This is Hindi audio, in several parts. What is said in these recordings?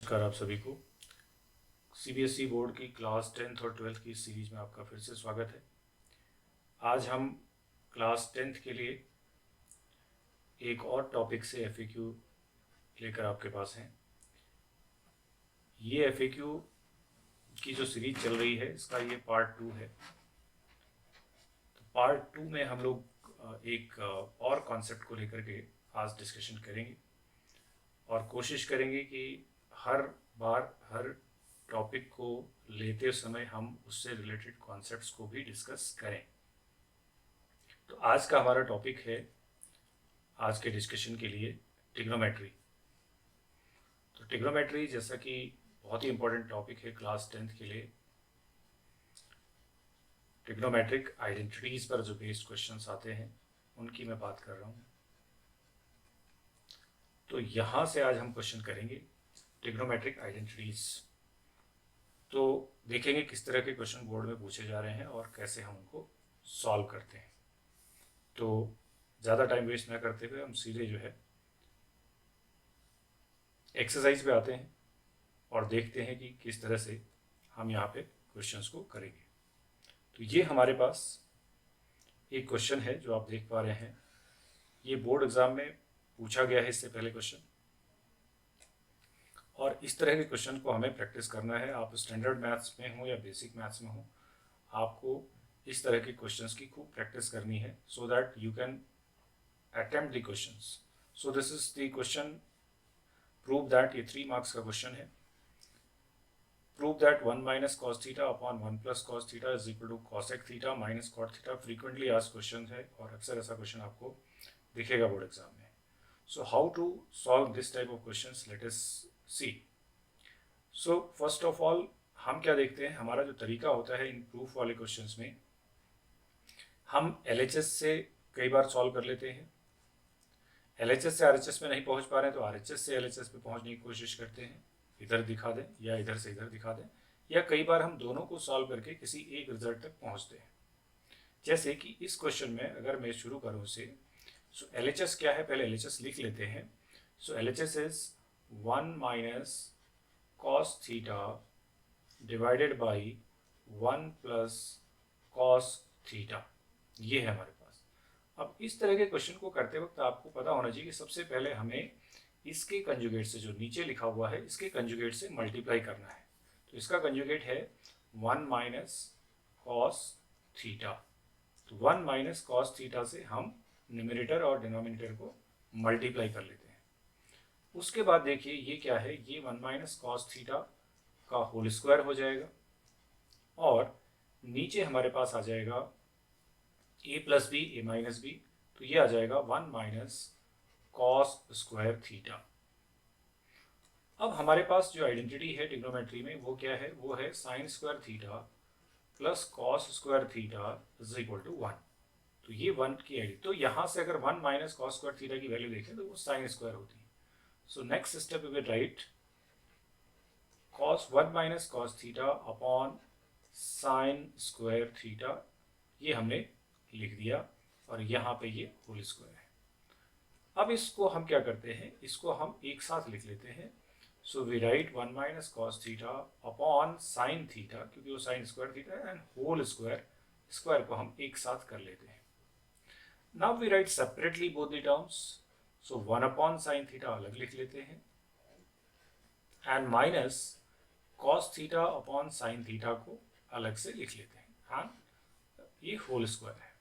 नमस्कार आप सभी को। सीबीएसई बोर्ड की क्लास 10th और 12th की सीरीज में आपका फिर से स्वागत है। आज हम क्लास 10th के लिए एक और टॉपिक से एफएक्यू लेकर आपके पास हैं। ये एफएक्यू की जो सीरीज चल रही है इसका ये पार्ट 2 है। तो पार्ट 2 में हम लोग एक और कॉन्सेप्ट को लेकर के आज डिस्कशन करेंगे और कोशिश करेंगे कि हर बार हर टॉपिक को लेते समय हम उससे रिलेटेड कॉन्सेप्ट्स को भी डिस्कस करें। तो आज का हमारा टॉपिक है आज के डिस्कशन के लिए ट्रिग्नोमेट्री। तो ट्रिग्नोमेट्री जैसा कि बहुत ही इंपॉर्टेंट टॉपिक है क्लास 10th के लिए। ट्रिग्नोमेट्रिक आइडेंटिटीज पर जो बेस्ड क्वेश्चंस आते हैं उनकी मैं बात कर रहा हूँ। तो यहाँ से आज हम क्वेश्चन करेंगे ट्रिग्नोमेट्रिक आइडेंटिटीज। तो देखेंगे किस तरह के क्वेश्चन बोर्ड में पूछे जा रहे हैं और कैसे हम उनको सॉल्व करते हैं। तो ज़्यादा टाइम वेस्ट ना करते हुए हम सीधे जो है एक्सरसाइज पे आते हैं और देखते हैं कि किस तरह से हम यहाँ पे क्वेश्चंस को करेंगे। तो ये हमारे पास एक क्वेश्चन है जो आप देख पा रहे हैं। ये बोर्ड एग्जाम में पूछा गया है इससे पहले क्वेश्चन, और इस तरह के क्वेश्चन को हमें प्रैक्टिस करना है। आप स्टैंडर्ड मैथ्स में हो या बेसिक मैथ्स में हो, आपको इस तरह के क्वेश्चंस की खूब प्रैक्टिस करनी है so that you can attempt the questions. So this is the question, prove that, ये 3 मार्क्स का क्वेश्चन है। Prove that 1 minus cos theta upon 1 plus cos theta is equal to cosec theta minus cot theta. Frequently asked question है और अक्सर ऐसा क्वेश्चन आपको दिखेगा बोर्ड एग्जाम में। So how to solve this type of questions, let us see. So first of all हम क्या देखते हैं, हमारा जो तरीका होता है इन प्रूफ वाले क्वेश्चंस में, हम एलएचएस से कई बार सॉल्व कर लेते हैं। एलएचएस से आरएचएस में नहीं पहुंच पा रहे हैं तो आरएचएस से एलएचएस पे पहुंचने की कोशिश करते हैं, इधर दिखा दें या इधर से इधर दिखा दें, या कई बार हम दोनों को सॉल्व करके किसी एक रिजल्ट तक पहुंचते हैं। जैसे कि इस क्वेश्चन में अगर मैं शुरू करूं से, सो एलएचएस क्या है, पहले एलएचएस लिख लेते हैं। So LHS is 1 minus cos theta divided by 1 plus cos theta. ये है हमारे पास। अब इस तरह के क्वेश्चन को करते वक्त आपको पता होना चाहिए कि सबसे पहले हमें इसके कंजुगेट से, जो नीचे लिखा हुआ है इसके कंजुगेट से मल्टीप्लाई करना है। तो इसका कंजुगेट है 1 माइनस कॉस थीटा। तो 1 माइनस कॉस थीटा से हम न्यूमरेटर और डिनोमिनेटर को मल्टीप्लाई कर लेते हैं। उसके बाद देखिए ये क्या है, ये 1 माइनस कॉस थीटा का होल स्क्वायर हो जाएगा और नीचे हमारे पास आ जाएगा ए प्लस बी ए माइनस बी। तो ये आ जाएगा 1 माइनस कॉस स्क्वायर थीटा। अब हमारे पास जो आइडेंटिटी है ट्रिग्नोमेट्री में वो क्या है, वो है sine square theta plus cos square theta is equal to 1। तो ये 1 की आइडेंटिटी, तो यहाँ से अगर 1 माइनस कॉस स्क्वायर थीटा की वैल्यू देखें तो वो साइन स्क्वायर होती है। So next step we will write cos 1 minus cos theta upon sine square theta. ये हमने लिख दिया और यहाँ पे ये होल स्क्वायर है। अब इसको हम क्या करते हैं, इसको हम एक साथ लिख लेते हैं। So we write 1 minus cos theta upon sine theta, क्योंकि वो sine square theta and whole square, square को हम एक साथ कर लेते हैं। Now we write separately both the terms. So 1 upon sine theta अलग लिख लेते हैं and minus cos theta upon sine theta को अलग से लिख लेते हैं। हाँ, ये होल स्क्वायर है।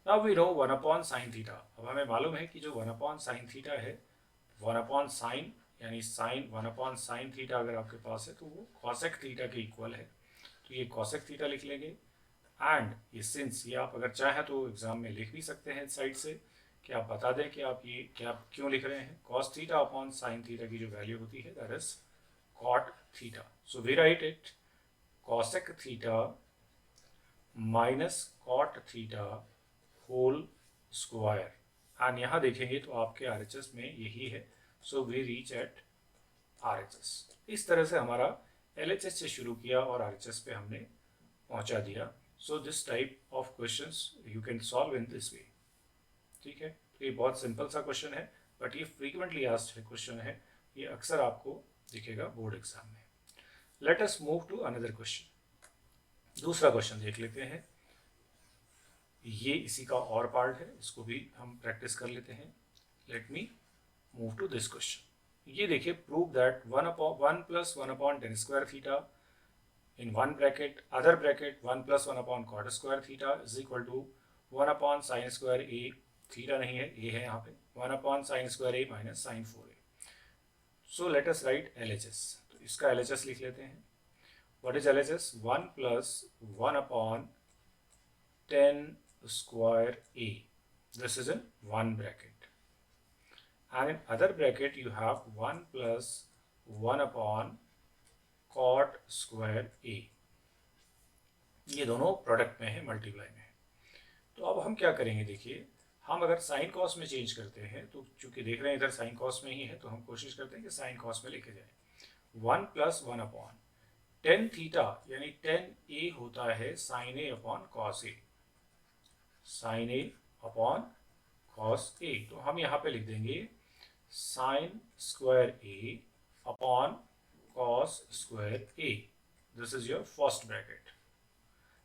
Now we know 1 upon sine theta. अब हमें मालूम है कि जो 1 अपॉन साइन थीटा है, 1 अपॉन साइन यानी साइन 1 अपॉन साइन थीटा अगर आपके पास है तो वो कॉसेक थीटा के इक्वल है। तो ये कॉसेक थीटा लिख लेंगे एंड ये सिंस, ये आप अगर चाहें तो एग्जाम में लिख भी सकते हैं साइड से कि आप बता दें कि आप ये क्या क्यों लिख रहे हैं। Cos theta upon sine theta की जो वैल्यू होती है that is cot theta. So we write it cosec theta minus cot theta whole square. And यहाँ देखेंगे तो आपके आरएचएस में यही है। So we reach at RHS. इस तरह से हमारा एलएचएस से शुरू किया और आरएचएस पे हमने पहुंचा दिया। So this type of questions you can solve in this way. ठीक है, तो ये बहुत सिंपल सा क्वेश्चन है बट ये फ्रीक्वेंटली आस्क्ड क्वेश्चन है। ये अक्सर आपको दिखेगा बोर्ड एग्जाम में। Let us move to another question. दूसरा क्वेश्चन देख लेते हैं, ये इसी का और पार्ट है, इसको भी हम प्रैक्टिस कर लेते हैं। Let me move to this question. ये देखिए, prove that 1 plus 1 upon tan square theta in one bracket, other bracket 1 plus 1 upon cot square theta is equal to 1 upon sin square a, theta नहीं है, a है यहाँ पे, 1 upon sin square a minus sin 4a. So let us write LHS. तो इसका LHS लिख लेते हैं. What is LHS? 1 plus 1 upon 10 square a. This is in one bracket. And in other bracket you have 1 plus 1 upon cot square a. ये दोनों प्रोडक्ट में है, मल्टीप्लाई में है। तो अब हम क्या करेंगे, देखिए, हम अगर साइन कॉस में चेंज करते हैं, तो चूंकि देख रहे हैं इधर साइन कॉस में ही है, तो हम कोशिश करते हैं कि साइन कॉस में लेके जाए। 1 प्लस 1 अपॉन टेन थीटा यानी टेन ए होता है sign A upon cos A, sign A upon cos A. तो हम यहाँ पे लिख देंगे sign square A upon cos square a. This is your first bracket.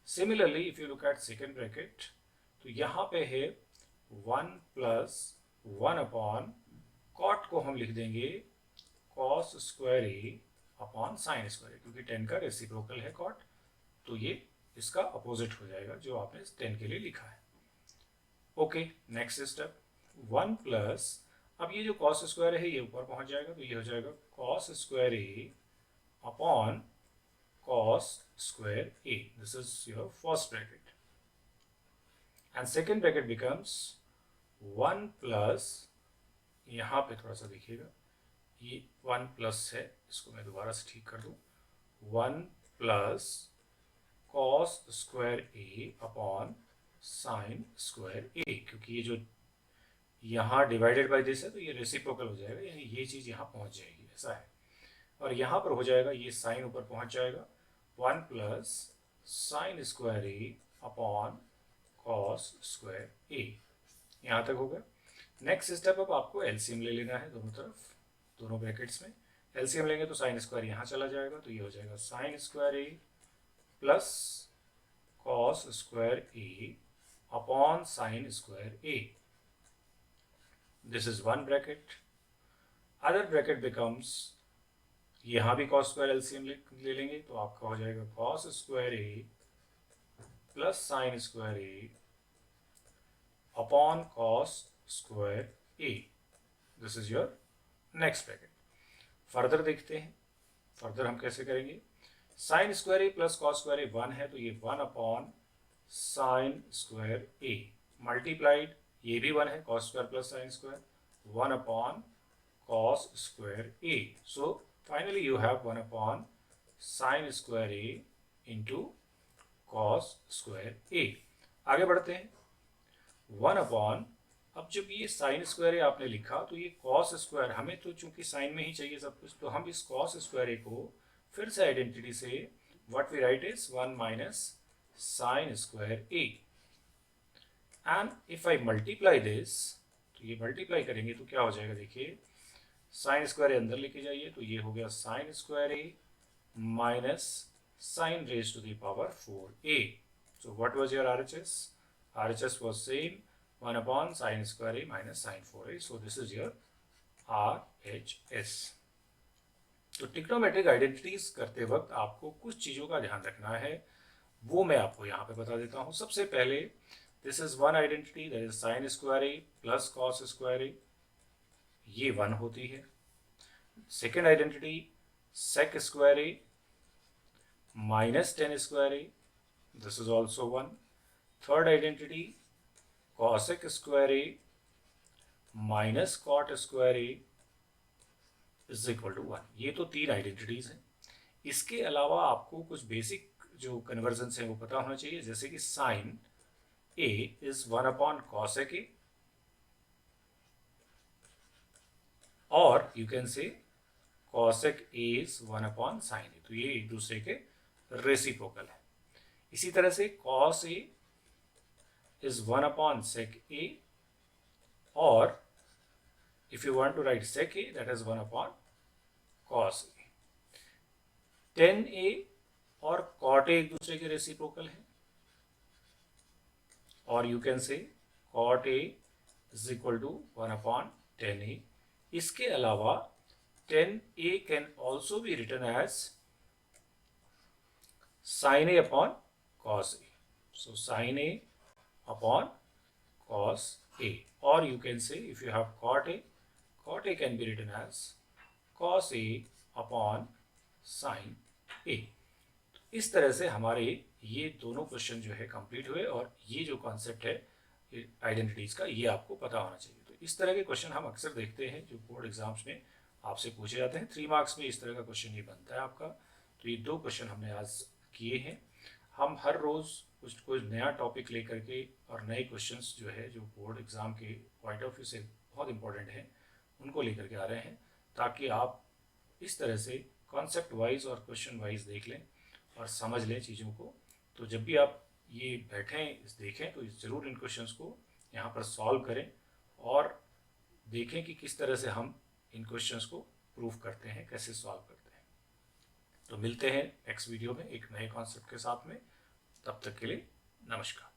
Similarly, if you look at second bracket, तो यहाँ पे है 1 plus 1 upon cot को हम लिख देंगे cos square a upon sin square a, क्योंकि 10 का रेसिप्रोकल है cot, तो ये इसका अपोजिट हो जाएगा जो आपने 10 के लिए लिखा है। ओके, नेक्स्ट स्टेप 1 प्लस, अब ये जो cos स्क्वायर है ये ऊपर पहुंच जाएगा, तो ये हो जाएगा cos square a upon cos square a. This is your first bracket. And second bracket becomes 1 plus, यहाँ पे थोड़ा सा देखिएगा, ये 1 प्लस है, इसको मैं दोबारा से ठीक कर दूँ, 1 plus cos square a upon sin square a, क्योंकि ये जो यहाँ डिवाइडेड बाई दिस है तो ये रेसिप्रोकल हो जाएगा, यानी ये चीज़ यहाँ पहुँच जाएगी, ऐसा है। और यहाँ पर हो जाएगा, ये साइन ऊपर पहुँच जाएगा, 1 प्लस साइन स्क्वायर ए अपॉन कॉस स्क्वायर ए, यहाँ तक हो गया। नेक्स्ट स्टेप, अब आपको एलसीएम ले लेना है दोनों तरफ, दोनों ब्रैकेट्स में। एलसीएम लेंगे तो साइन स्क्वायर यहाँ चला जाएगा, तो ये हो जाएगा sign square a plus cos square A upon sine square a. This is one bracket. Other bracket becomes, यहाँ भी कॉस स्क्वायर एलसीएम ले लेंगे, तो आपका हो जाएगा cos square a plus sign square A upon cos square a. This is your next bracket. Further देखते हैं, फर्दर हम कैसे करेंगे। Sign square a plus cos square ए 1 है, तो ये 1 अपॉन साइन स्क्वायर ए मल्टीप्लाइड, ये भी 1 है, cos square plus sine square, 1 upon cos square A. So finally you have 1 upon sin square a into cos square a। आगे बढ़ते हैं, 1 upon, अब जब ये sin square a आपने लिखा तो ये cos square, हमें तो चूंकि sin में ही चाहिए सब कुछ, तो हम इस cos square a को फिर से आइडेंटिटी से what we write is 1 minus sin square a, and if I multiply this, तो ये मल्टीप्लाई करेंगे तो क्या हो जाएगा, देखिए साइन स्क्वायर अंदर लेके जाइए, तो ये हो गया sine square A minus sine raise to the power 4a। So what was your RHS? RHS was same 1 upon sine square A minus sine 4a। So this is your RHS. तो ट्रिग्नोमेट्रिक आइडेंटिटीज करते वक्त आपको कुछ चीज़ों का ध्यान रखना है, वो मैं आपको यहाँ पे बता देता हूँ। सबसे पहले, this is one identity, that is sine square a plus cos square a, ये 1 होती है। Second identity sec square A minus tan square a, this is also 1। Third identity cosec square A minus cot square a is equal to 1। ये तो 3 आइडेंटिटीज हैं। इसके अलावा आपको कुछ बेसिक जो कन्वर्जन है वो पता होना चाहिए, जैसे कि sine a is 1 upon cosec a, और you can say cosec a is 1 upon sin a, तो ये एक दूसरे के रेसिप्रोकल है। इसी तरह से cos a is 1 upon sec a, और if you want to write sec a, that is 1 upon cos A। tan A और cot A एक दूसरे के रेसिप्रोकल है, और you can say cot A is equal to 1/tan A। इसके अलावा tan A can also be written as sin A upon cos A। So sin A upon cos A, or you can say if you have cot A can be written as cos A upon sin A। इस तरह से हमारे ये दोनों क्वेश्चन जो है कंप्लीट हुए, और ये जो कॉन्सेप्ट है आइडेंटिटीज का, ये आपको पता होना चाहिए। तो इस तरह के क्वेश्चन हम अक्सर देखते हैं जो बोर्ड एग्जाम्स में आपसे पूछे जाते हैं। 3 मार्क्स में इस तरह का क्वेश्चन ये बनता है आपका। तो ये 2 क्वेश्चन हमने आज किए हैं। हम हर रोज़ कुछ नया टॉपिक लेकर के और नए क्वेश्चंस जो है जो बोर्ड एग्ज़ाम के पॉइंट ऑफ व्यू से बहुत इंपॉर्टेंट हैं उनको लेकर के आ रहे हैं, ताकि आप इस तरह से कॉन्सेप्ट वाइज और क्वेश्चन वाइज देख लें और समझ लें चीज़ों को। तो जब भी आप ये बैठें देखें तो ज़रूर इन क्वेश्चंस को यहाँ पर सॉल्व करें और देखें कि किस तरह से हम इन क्वेश्चंस को प्रूव करते हैं, कैसे सॉल्व करते हैं। तो मिलते हैं नेक्स्ट वीडियो में एक नए कॉन्सेप्ट के साथ में। तब तक के लिए नमस्कार।